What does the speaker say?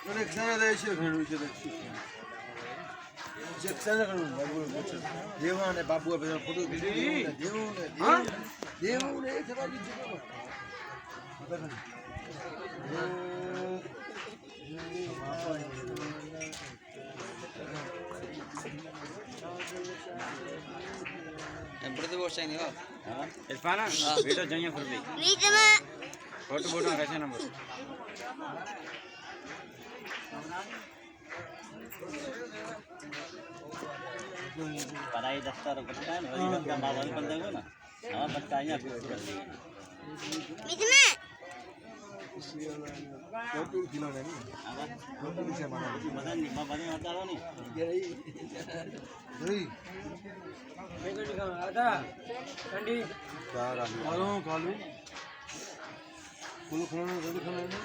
अरे खाना दे शे खाना विषय दे जे खाना करू बाबू बच्चा देवा ने बाबू पे फोटो देव ने खरा भी जे पता नहीं Berarti bos ini kok. Irfana, video jangan pergi. Foto kasih nomor. पढ़ाई दफ्तर करता है वही बच्चा माहौल बन जाएगा ना हमारा बच्चा यहाँ खूबसूरत फोटो खिलाने नहीं फोटो किसे माना बदन नहीं बदन होता है नहीं नहीं Ada. Kandi. कालू कालू खाना